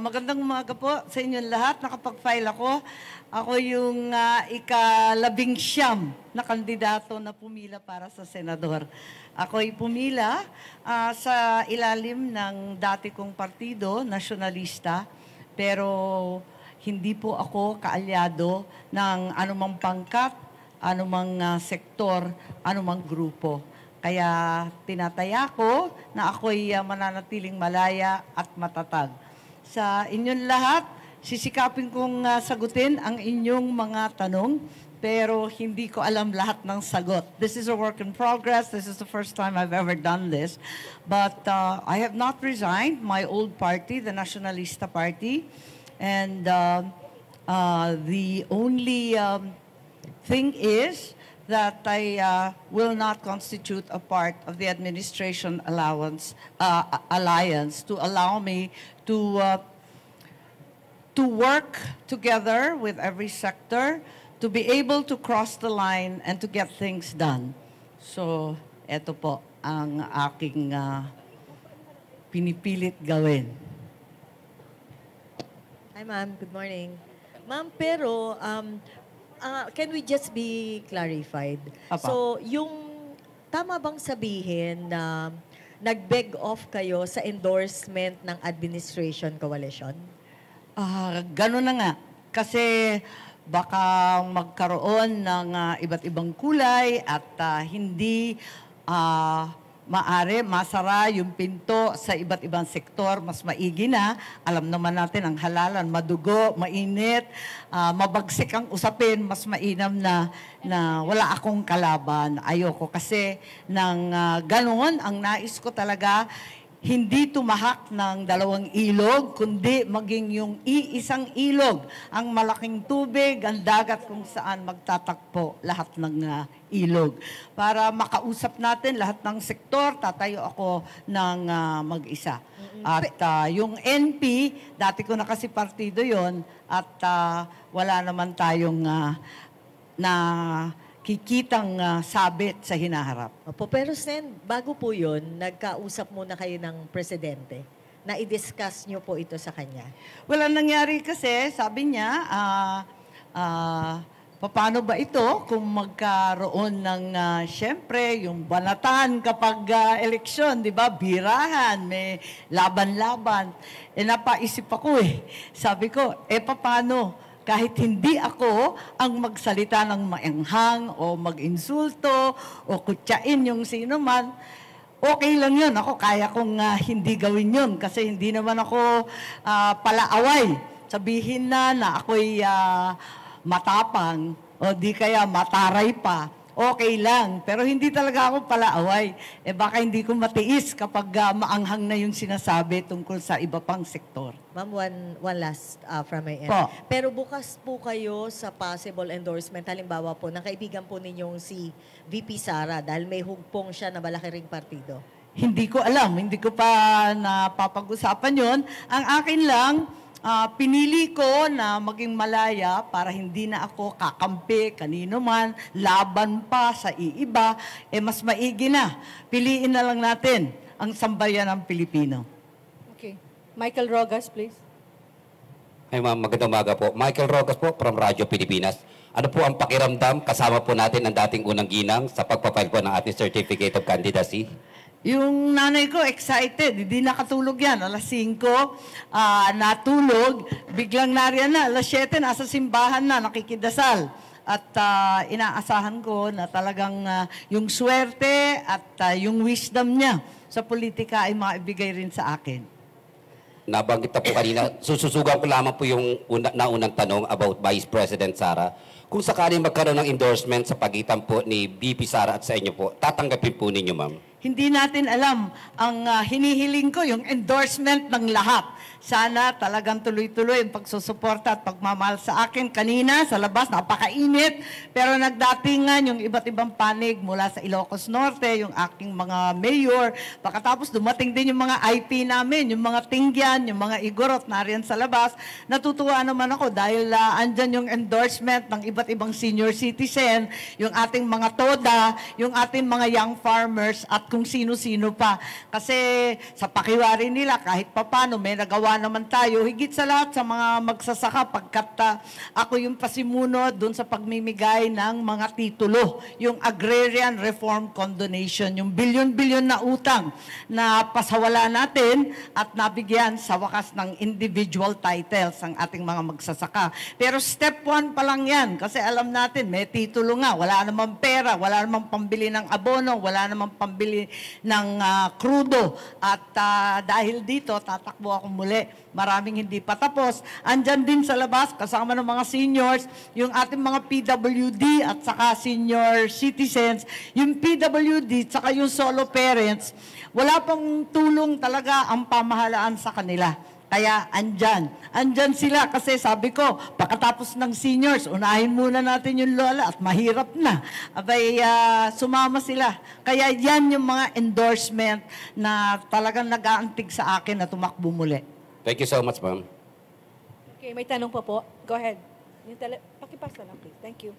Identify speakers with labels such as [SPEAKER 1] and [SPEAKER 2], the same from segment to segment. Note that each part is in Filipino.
[SPEAKER 1] Magandang umaga po sa inyong lahat. Nakapag-file ako. Ako yung ika-19 na kandidato na pumila para sa senador. Ako'y pumila sa ilalim ng dati kong partido, nasyonalista, pero hindi po ako kaalyado ng anumang pangkat, anumang sektor, anumang grupo. Kaya tinataya ko na ako'y mananatiling malaya at matatag. Sa inyong lahat, sisikapin kong sagutin ang inyong mga tanong, pero hindi ko alam lahat ng sagot. This is a work in progress. This is the first time I've ever done this. But I have not resigned my old party, the Nacionalista Party. And the only thing is that I will not constitute a part of the administration alliance to allow me to work together with every sector to be able to cross the line and to get things done. So, eto po ang aking pinipilit gawin.
[SPEAKER 2] Hi, ma'am. Good morning. Ma'am, pero can we just be clarified?
[SPEAKER 1] Apa.
[SPEAKER 2] So, yung tama bang sabihin na nag-beg off kayo sa endorsement ng administration coalition?
[SPEAKER 1] Gano'n na nga. Kasi baka magkaroon ng iba't ibang kulay at hindi masara yung pinto sa iba't ibang sektor, mas maigi na. Alam naman natin ang halalan, madugo, mainit, mabagsik ang usapin, mas mainam na wala akong kalaban. Ayoko kasi ng ganoon, ang nais ko talaga, hindi tumahak ng dalawang ilog, kundi maging yung iisang ilog, ang malaking tubig, ang dagat kung saan magtatakpo lahat ng ilog. Para makausap natin lahat ng sektor, tatayo ako ng mag-isa. At yung NP, dati ko na kasi partido yon at wala naman tayong kikitang sabit sa hinaharap.
[SPEAKER 2] Opo, pero Sen, bago po yun, nagkausap muna kayo ng presidente na i-discuss nyo po ito sa kanya.
[SPEAKER 1] Well, ang nangyari kasi, sabi niya, paano ba ito kung magkaroon ng, siyempre, yung banatan kapag eleksyon, di ba? Birahan, may laban-laban. Napaisip ako Sabi ko, paano? Kahit hindi ako ang magsalita ng maanghang o mag-insulto o kutsain yung sino man, okay lang yun. Ako, kaya kong hindi gawin yun kasi hindi naman ako palaaway. Sabihin na ako'y matapang o di kaya mataray pa. Okay lang, pero hindi talaga ako palaaway. Baka hindi ko matiis kapag maanghang na yung sinasabi tungkol sa iba pang sektor.
[SPEAKER 2] Ma'am, one last from my end.
[SPEAKER 1] Po.
[SPEAKER 2] Pero bukas po kayo sa possible endorsement, halimbawa po, ng kaibigan po ninyong si VP Sara dahil may hugpong siya na malaki ring partido.
[SPEAKER 1] Hindi ko alam, hindi ko pa napapag-usapan yon. Ang akin lang, pinili ko na maging malaya para hindi na ako kakampi kanino man, laban pa sa iiba, mas maigi na. Piliin na lang natin ang sambayan ng Pilipino.
[SPEAKER 3] Okay. Michael Rogas, please.
[SPEAKER 4] Ay ma'am, magandang umaga po. Michael Rogas po from Radyo Pilipinas. Ano po ang pakiramdam? Kasama po natin ang dating unang ginang sa pagpapile po ng ating Certificate of Candidacy.
[SPEAKER 1] Yung nanay ko, excited. Hindi nakatulog yan. Alas 5, natulog. Biglang nariyan na. Alas 7, nasa simbahan na, nakikidasal. At inaasahan ko na talagang yung swerte at yung wisdom niya sa politika ay maibigay rin sa akin.
[SPEAKER 4] Nabanggit na po kanina, sususugan ko lamang po yung naunang tanong about Vice President Sara. Kung sakaling magkaroon ng endorsement sa pagitan po ni VP Sara at sa inyo po, tatanggapin po ninyo, ma'am?
[SPEAKER 1] Hindi natin alam. Ang hinihiling ko, yung endorsement ng lahat. Sana talagang tuloy-tuloy ang pagsusuporta at pagmamahal sa akin. Kanina, sa labas, napakainit. Pero nagdatingan yung iba't ibang panig mula sa Ilocos Norte, yung aking mga mayor. Pagkatapos dumating din yung mga IP namin, yung mga Tingyan, yung mga Igorot nariyan sa labas. Natutuwa naman ako dahil andyan yung endorsement ng iba't ibang senior citizen, yung ating mga TODA, yung ating mga young farmers at kung sino-sino pa. Kasi sa pakiwari nila, kahit papano may nagawa maawa naman tayo, higit sa lahat sa mga magsasaka pagkat ako yung pasimuno doon sa pagmimigay ng mga titulo, yung Agrarian Reform Condonation, yung bilyon-bilyon na utang na pasawala natin at nabigyan sa wakas ng individual titles ang ating mga magsasaka. Pero step 1 pa lang yan kasi alam natin may titulo nga, wala namang pera, wala namang pambili ng abono, wala namang pambili ng krudo at dahil dito, tatakbo ako muli. Maraming hindi pa tapos. Andyan din sa labas, kasama ng mga seniors, yung ating mga PWD at saka senior citizens. Yung PWD at saka yung solo parents, wala pang tulong talaga ang pamahalaan sa kanila. Kaya andyan. Andyan sila kasi sabi ko, pagkatapos ng seniors, unahin muna natin yung lola at mahirap na. Abay, sumama sila. Kaya yan yung mga endorsement na talagang nag-aantig sa akin na tumakbo muli.
[SPEAKER 4] Thank you so much, ma'am.
[SPEAKER 3] Okay, may tanong pa po. Go ahead. Pakipasa lang, please. Thank you.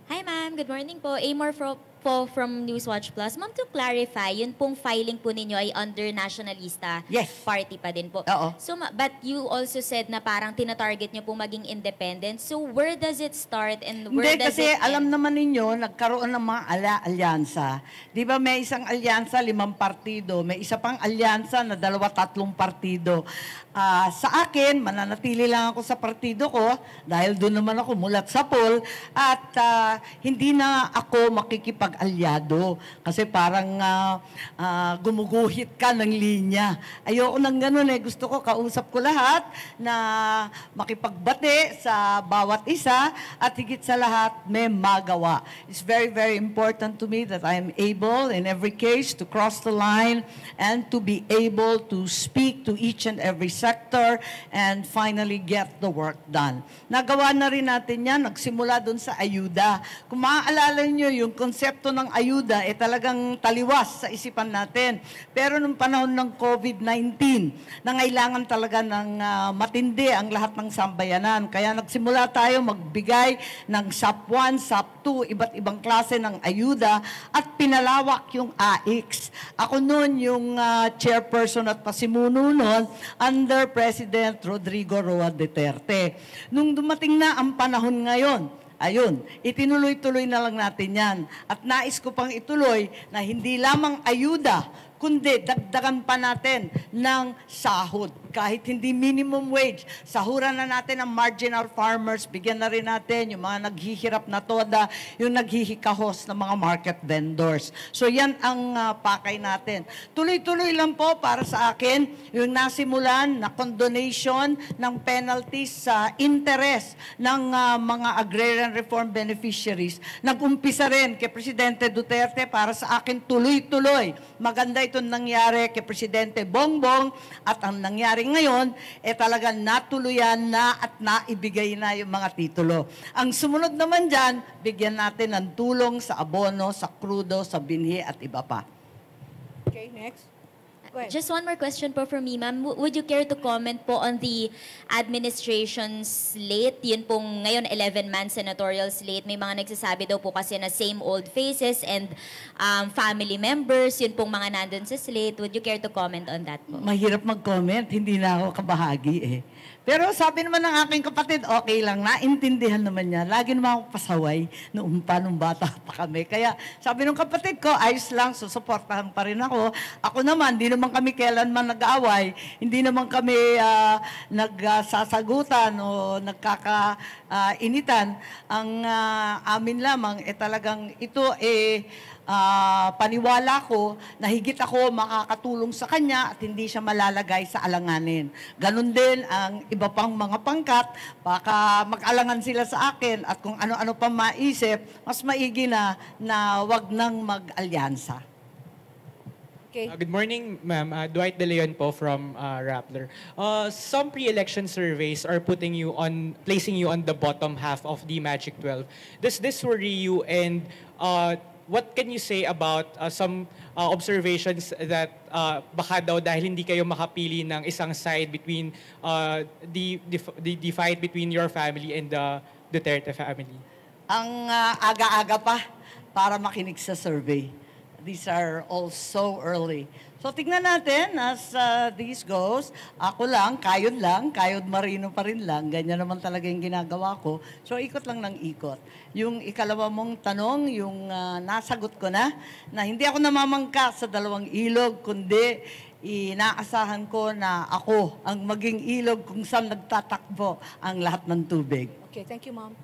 [SPEAKER 5] Hi ma'am, good morning po. Amor po from Newswatch Plus. Ma'am, to clarify, yun pong filing po ninyo ay under Nationalista
[SPEAKER 1] Yes.
[SPEAKER 5] Party pa din po.
[SPEAKER 1] Oo.
[SPEAKER 5] So, but you also said na parang tinatarget nyo pong maging independent. So, where does it start and where
[SPEAKER 1] Hindi,
[SPEAKER 5] does
[SPEAKER 1] kasi
[SPEAKER 5] it end?
[SPEAKER 1] alam naman ninyo, nagkaroon ng mga alyansa. Di ba may isang alyansa, 5 partido. May isa pang alyansa na 2-3 partido. Sa akin, mananatili lang ako sa partido ko dahil doon naman ako mulat sa poll at hindi na ako makikipag-alyado kasi parang gumuguhit ka ng linya. Ayoko nang ganun eh. Gusto ko, kausap ko lahat na makipagbate sa bawat isa at higit sa lahat may magawa. It's very, very important to me that I am able in every case to cross the line and to be able to speak to each and every sector and finally get the work done. Nagawa na rin natin yan, nagsimula dun sa ayuda. Kung maaalala nyo, yung konsepto ng ayuda ay talagang taliwas sa isipan natin. Pero nung panahon ng COVID-19, nangailangan talaga ng matindi ang lahat ng sambayanan. Kaya nagsimula tayo magbigay ng SAP 1, SAP 2, iba't ibang klase ng ayuda at pinalawak yung AIX. Ako noon yung chairperson at pasimuno noon under President Rodrigo Roa Duterte. Nung dumating na ang panahon ngayon, ayun, itinuloy-tuloy na lang natin yan. At nais ko pang ituloy na hindi lamang ayuda, kundi dagdagan pa natin ng sahod. Kahit hindi minimum wage, sahuran na natin ang marginal farmers, bigyan na rin natin yung mga naghihirap na toda, yung naghihikahos ng mga market vendors. So yan ang pakay natin. Tuloy-tuloy lang po para sa akin, yung nasimulan na condonation ng penalties sa interest ng mga agrarian reform beneficiaries. Nag-umpisa rin kay Presidente Duterte para sa akin tuloy-tuloy. Maganda itong nangyari kay Presidente Bongbong at ang nangyari ngayon, talagang natuluyan na at naibigay na yung mga titulo. Ang sumunod naman dyan, bigyan natin ng tulong sa abono, sa krudo, sa binhi at iba pa.
[SPEAKER 3] Okay, next. Go ahead.
[SPEAKER 5] Just one more question po from me, ma'am. Would you care to comment po on the administration slate? Yun pong ngayon 11-man senatorial slate. May mga nagsasabi daw po kasi na same old faces and family members. Yun pong mga nandun sa slate. Would you care to comment on that po?
[SPEAKER 1] Mahirap mag-comment, hindi na ako kabahagi eh. Pero sabi naman ng aking kapatid, okay lang, naintindihan naman niya. Lagi naman ako pasaway nung bata pa kami. Kaya sabi ng kapatid ko, ayos lang, susuportahan pa rin ako. Ako naman, hindi naman kami kailanman nag-aaway, hindi naman kami nagsasagutan o nagkakainitan. Ang amin lamang, talagang ito paniwala ko na higit ako makakatulong sa kanya at hindi siya malalagay sa alanganin. Ganon din ang iba pang mga pangkat, baka mag-alangan sila sa akin at kung ano-ano pa maisip, mas maigi na wag nang mag-alyansa.
[SPEAKER 3] Okay.
[SPEAKER 6] Good morning, ma'am. Dwight De Leon po from Rappler. Some pre-election surveys are placing you on the bottom half of the Magic 12. Does this worry you, and what can you say about some observations that baka daw dahil hindi kayo makapili ng isang side between the fight between your family and the Duterte family?
[SPEAKER 1] Ang aga-aga pa para makinig sa survey. These are all so early. So tingnan natin as this goes. Ako lang, kayod marino pa rin lang. Ganyan naman talaga yung ginagawa ko. So ikot lang ng ikot. Yung ikalawa mong tanong, yung nasagot ko na hindi ako namamangka sa dalawang ilog, kundi inaasahan ko na ako ang maging ilog kung saan nagtatakbo ang lahat ng tubig.
[SPEAKER 3] Okay, thank you, Ma'am.